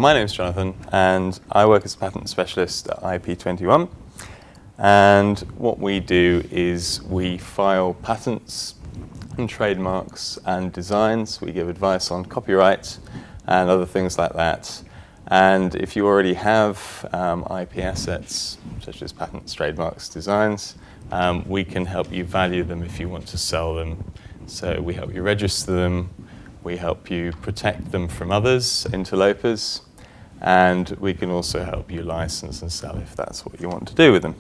My name's Jonathan, and I work as a patent specialist at iP21. And what we do is we file patents and trademarks and designs. We give advice on copyright and other things like that. And if you already have IP assets, such as patents, trademarks, designs, we can help you value them if you want to sell them. So we help you register them, we help you protect them from others, interlopers, and we can also help you license and sell if that's what you want to do with them.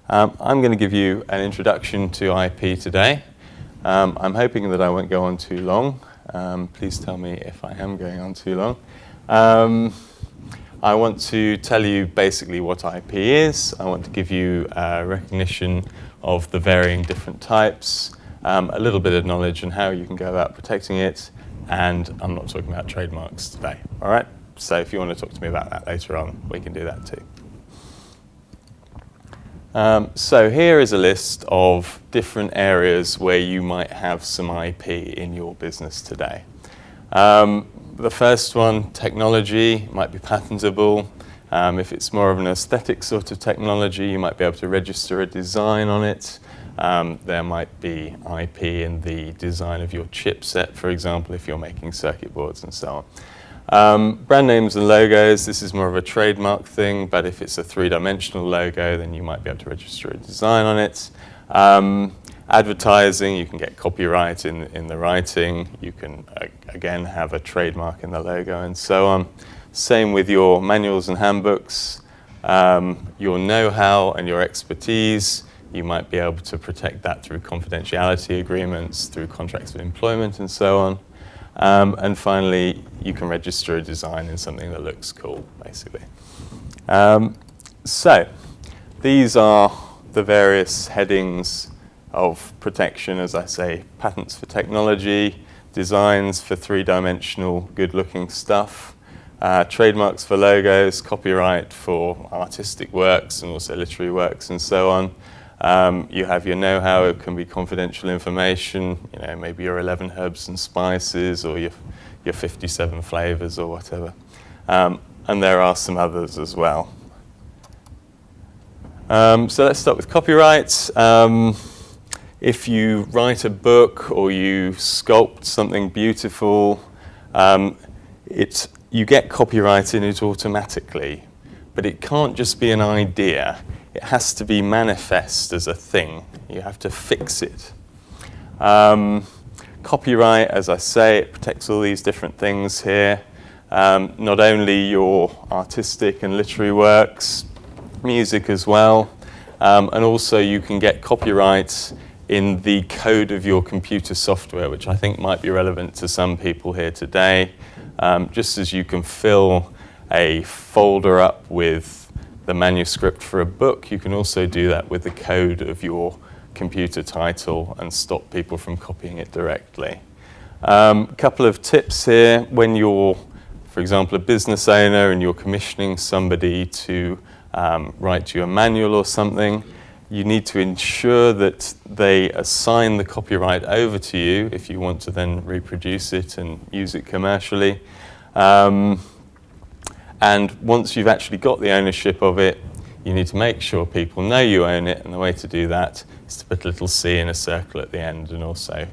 I'm going to give you an introduction to IP today. I'm hoping that I won't go on too long. Please tell me if I am going on too long. I want to tell you basically what IP is. I want to give you a recognition of the varying different types, a little bit of knowledge on how you can go about protecting it, and I'm not talking about trademarks today, all right? So if you want to talk to me about that later on, we can do that too. So here is a list of different areas where you might have some IP in your business today. The first one, technology, might be patentable. If it's more of an aesthetic sort of technology, you might be able to register a design on it. There might be IP in the design of your chipset, for example, if you're making circuit boards and so on. Brand names and logos, this is more of a trademark thing, but if it's a three-dimensional logo, then you might be able to register a design on it. Advertising, you can get copyright in the writing. You can, again, have a trademark in the logo and so on. Same with your manuals and handbooks. Your know-how and your expertise, you might be able to protect that through confidentiality agreements, through contracts of employment and so on. And finally, you can register a design in something that looks cool, basically. So these are the various headings of protection, as I say: patents for technology, designs for three-dimensional, good-looking stuff, trademarks for logos, copyright for artistic works and also literary works and so on. You have your know-how, it can be confidential information, you know, maybe your 11 herbs and spices or your 57 flavors or whatever. And there are some others as well. So let's start with copyright. If you write a book or you sculpt something beautiful, you get copyright in it automatically, but it can't just be an idea. It has to be manifest as a thing. You have to fix it. Copyright, as I say, it protects all these different things here. Not only your artistic and literary works, music as well, and also you can get copyright in the code of your computer software, which I think might be relevant to some people here today. Just as you can fill a folder up with the manuscript for a book, you can also do that with the code of your computer title and stop people from copying it directly. A couple of tips here. When you're, for example, a business owner and you're commissioning somebody to write you a manual or something, you need to ensure that they assign the copyright over to you if you want to then reproduce it and use it commercially. And once you've actually got the ownership of it, you need to make sure people know you own it, and the way to do that is to put a little C in a circle at the end and also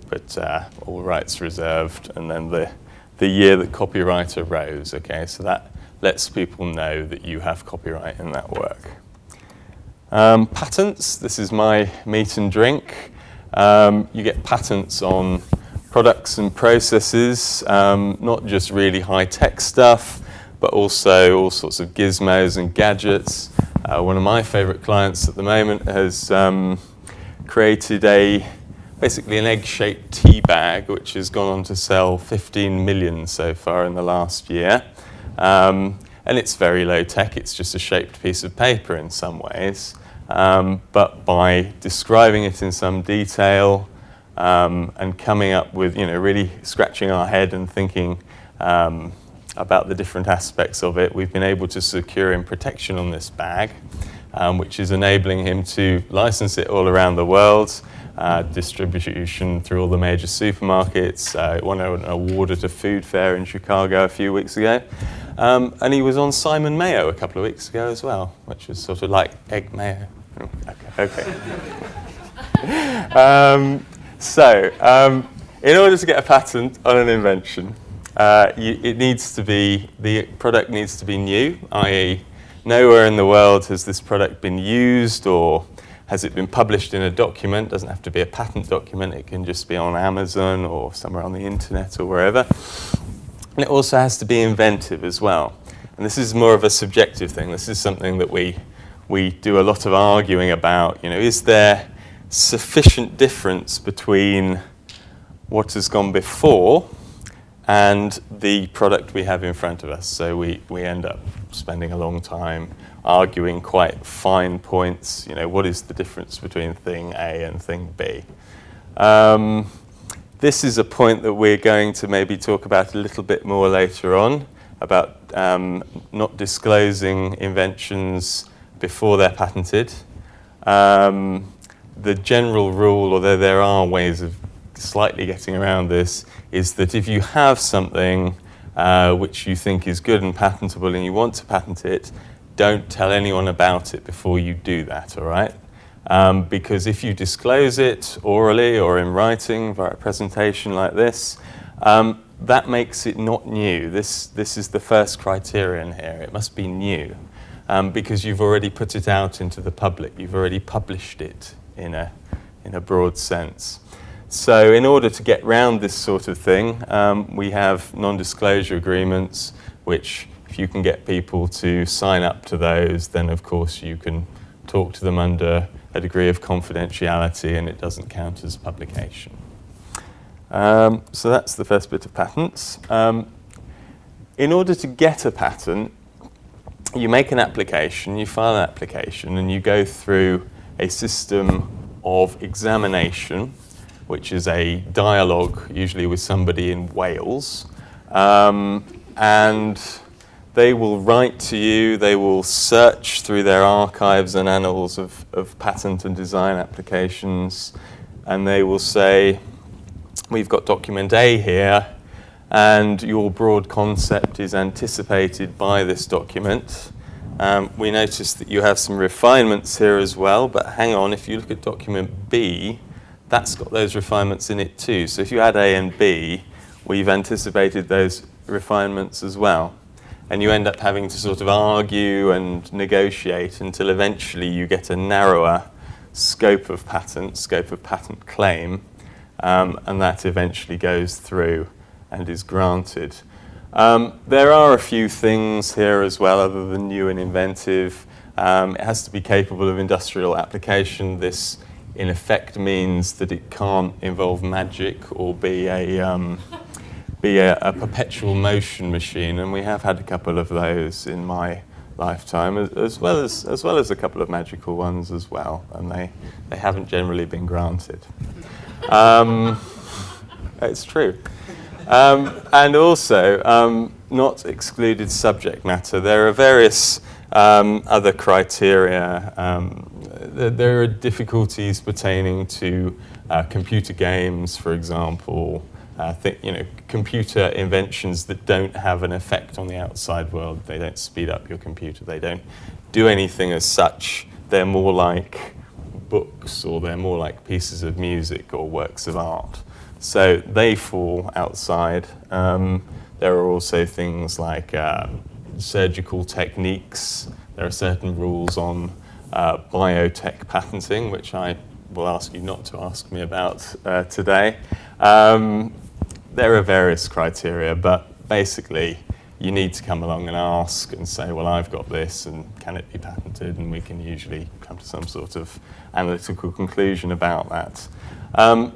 put all rights reserved and then the year that copyright arose, okay? So that lets people know that you have copyright in that work. Patents, this is my meat and drink. You get patents on products and processes, not just really high-tech stuff, but also all sorts of gizmos and gadgets. One of my favorite clients at the moment has created basically an egg-shaped tea bag, which has gone on to sell 15 million so far in the last year. And it's very low-tech, it's just a shaped piece of paper in some ways. But by describing it in some detail and coming up with, really scratching our head and thinking about the different aspects of it, we've been able to secure him protection on this bag, which is enabling him to license it all around the world. distribution through all the major supermarkets. It won an award at a food fair in Chicago a few weeks ago. And he was on Simon Mayo a couple of weeks ago as well, which was sort of like egg mayo. Okay. In order to get a patent on an invention, the product needs to be new, i.e. nowhere in the world has this product been used or has it been published in a document. It doesn't have to be a patent document, it can just be on Amazon or somewhere on the internet or wherever. And it also has to be inventive as well. And this is more of a subjective thing. This is something that we do a lot of arguing about. Is there sufficient difference between what has gone before and the product we have in front of us? So we end up spending a long time arguing quite fine points. What is the difference between thing A and thing B? This is a point that we're going to maybe talk about a little bit more later on, about not disclosing inventions before they're patented. The general rule, although there are ways of slightly getting around this, is that if you have something which you think is good and patentable and you want to patent it, don't tell anyone about it before you do that, all right? Because if you disclose it orally or in writing via a presentation like this, that makes it not new. This is the first criterion here. It must be new because you've already put it out into the public. You've already published it in a broad sense. So in order to get round this sort of thing, we have non-disclosure agreements, which if you can get people to sign up to those, then of course you can talk to them under a degree of confidentiality and it doesn't count as publication. So that's the first bit of patents. In order to get a patent, you make an application, you file an application, and you go through a system of examination, which is a dialogue, usually with somebody in Wales. And they will write to you, they will search through their archives and annals of patent and design applications, and they will say, we've got document A here, and your broad concept is anticipated by this document. We notice that you have some refinements here as well, but hang on, if you look at document B, that's got those refinements in it too. So if you add A and B, we've anticipated those refinements as well. And you end up having to sort of argue and negotiate until eventually you get a narrower scope of patent claim, and that eventually goes through and is granted. There are a few things here as well other than new and inventive. It has to be capable of industrial application. This in effect means that it can't involve magic or be a perpetual motion machine, and we have had a couple of those in my lifetime, as well as a couple of magical ones as well, and they haven't generally been granted. It's true. And also, not excluded subject matter. There are various other criteria. There are difficulties pertaining to computer games, for example. Computer inventions that don't have an effect on the outside world. They don't speed up your computer. They don't do anything as such. They're more like books, or they're more like pieces of music or works of art. So they fall outside. There are also things like surgical techniques. There are certain rules on biotech patenting, which I will ask you not to ask me about today. There are various criteria, but basically you need to come along and ask and say, well, I've got this, and can it be patented? And we can usually come to some sort of analytical conclusion about that.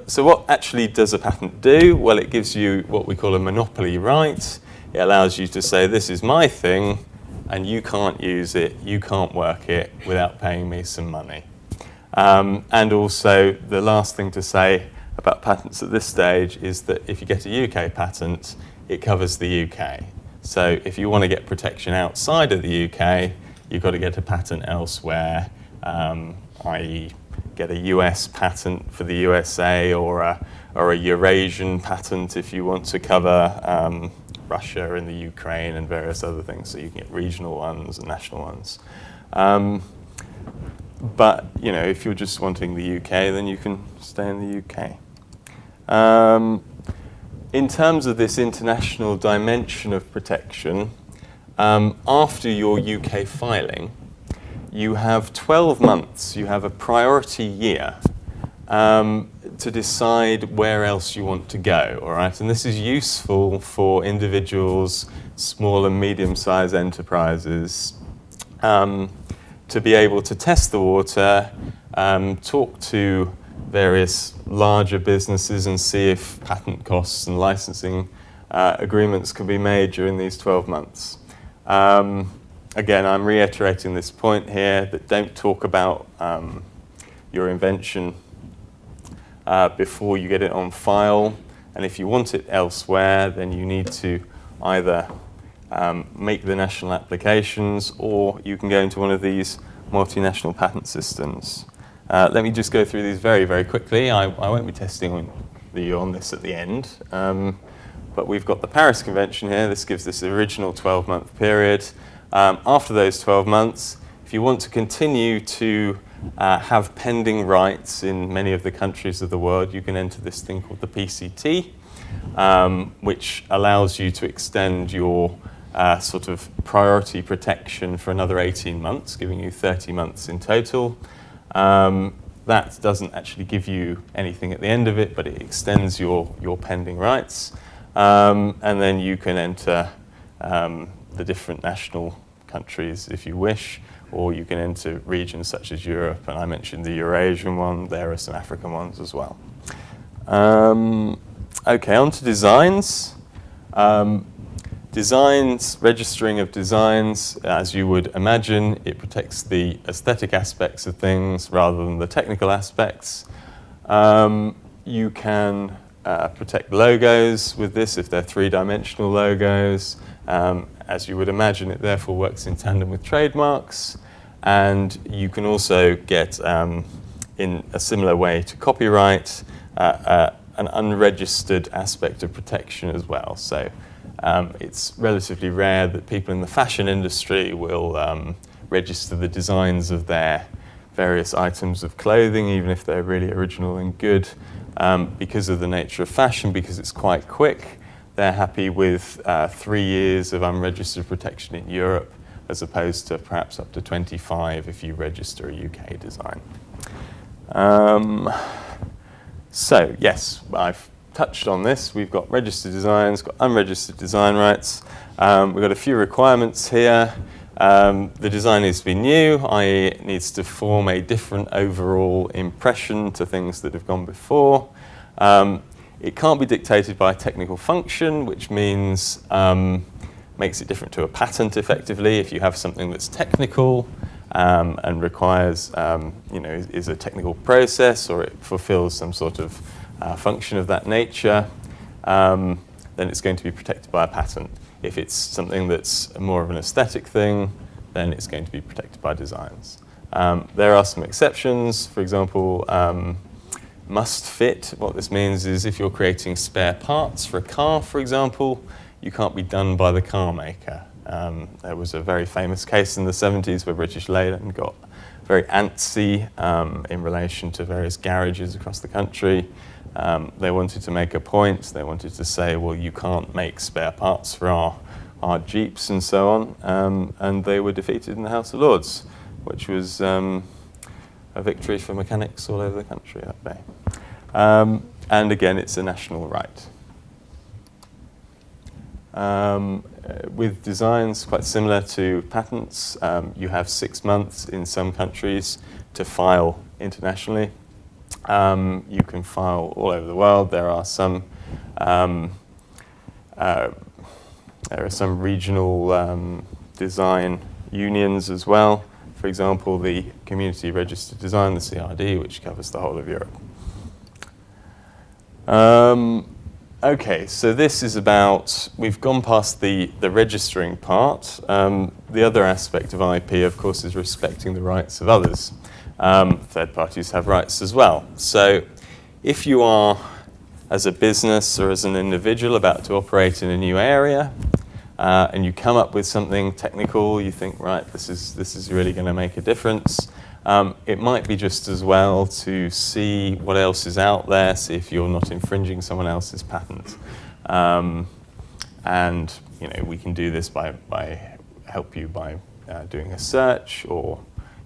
So what actually does a patent do? Well, it gives you what we call a monopoly right. It allows you to say, this is my thing, and you can't use it, you can't work it without paying me some money. And also, the last thing to say about patents at this stage is that if you get a UK patent, it covers the UK. So if you want to get protection outside of the UK, you've got to get a patent elsewhere, i.e. get a US patent for the USA, or a Eurasian patent if you want to cover Russia and the Ukraine and various other things. So you can get regional ones and national ones. But if you're just wanting the UK, then you can stay in the UK. In terms of this international dimension of protection, after your UK filing, you have 12 months, you have a priority year to decide where else you want to go, all right? And this is useful for individuals, small and medium-sized enterprises, to be able to test the water, talk to various larger businesses and see if patent costs and licensing agreements can be made during these 12 months. Again, I'm reiterating this point here that don't talk about your invention before you get it on file. And if you want it elsewhere, then you need to either make the national applications, or you can go into one of these multinational patent systems. Let me just go through these very, very quickly. I won't be testing you on this at the end. But we've got the Paris Convention here. This gives this original 12-month period. After those 12 months, if you want to continue to have pending rights in many of the countries of the world, you can enter this thing called the PCT, which allows you to extend your sort of priority protection for another 18 months, giving you 30 months in total. That doesn't actually give you anything at the end of it, but it extends your pending rights. And then you can enter the different national countries if you wish, or you can enter regions such as Europe, and I mentioned the Eurasian one. There are some African ones as well. Okay, on to designs. Designs, registering of designs, as you would imagine, it protects the aesthetic aspects of things rather than the technical aspects. You can protect logos with this if they're three-dimensional logos. As you would imagine, it therefore works in tandem with trademarks. And you can also get, in a similar way to copyright, an unregistered aspect of protection as well. So it's relatively rare that people in the fashion industry will register the designs of their various items of clothing, even if they're really original and good. Because of the nature of fashion, because it's quite quick, they're happy with 3 years of unregistered protection in Europe, as opposed to perhaps up to 25 if you register a UK design. So yes, I've touched on this. We've got registered designs, got unregistered design rights. We've got a few requirements here. The design needs to be new, i.e. it needs to form a different overall impression to things that have gone before. It can't be dictated by a technical function, which means makes it different to a patent effectively. If you have something that's technical and requires, is a technical process, or it fulfills some sort of function of that nature, then it's going to be protected by a patent. If it's something that's more of an aesthetic thing, then it's going to be protected by designs. There are some exceptions. For example, must fit. What this means is if you're creating spare parts for a car, for example, you can't be done by the car maker. There was a very famous case in the 70s where British Leyland got very antsy in relation to various garages across the country. They wanted to make a point. They wanted to say, well, you can't make spare parts for our Jeeps and so on. And they were defeated in the House of Lords, which was a victory for mechanics all over the country that day. And again, it's a national right. With designs quite similar to patents, you have 6 months in some countries to file internationally. You can file all over the world. There are some regional design unions as well. For example, the Community Registered Design, the CRD, which covers the whole of Europe. Okay, so this is about, we've gone past the registering part. The other aspect of IP, of course, is respecting the rights of others. third parties have rights as well. So if you are, as a business or as an individual, about to operate in a new area, and you come up with something technical, you think, right, this is really going to make a difference. It might be just as well to see what else is out there, see if you're not infringing someone else's patent. And we can do this by doing a search, or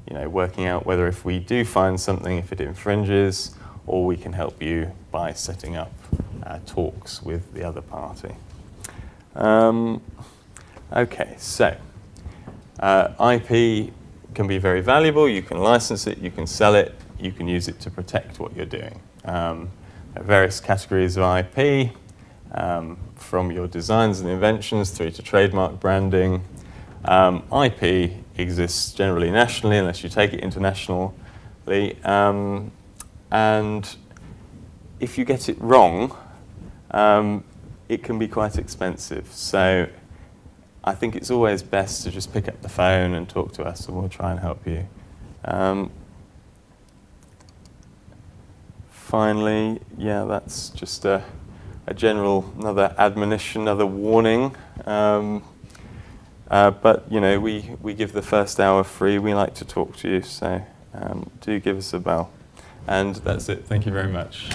working out whether if we do find something, if it infringes, or we can help you by setting up talks with the other party. Okay, so IP can be very valuable. You can license it, you can sell it, you can use it to protect what you're doing. There are various categories of IP, from your designs and inventions through to trademark branding. IP exists generally nationally unless you take it internationally. And if you get it wrong, it can be quite expensive. So I think it's always best to just pick up the phone and talk to us, and we'll try and help you. Finally, yeah, that's just a general, another admonition, another warning. But we give the first hour free. We like to talk to you, so do give us a bell. And that's it. Thank you very much.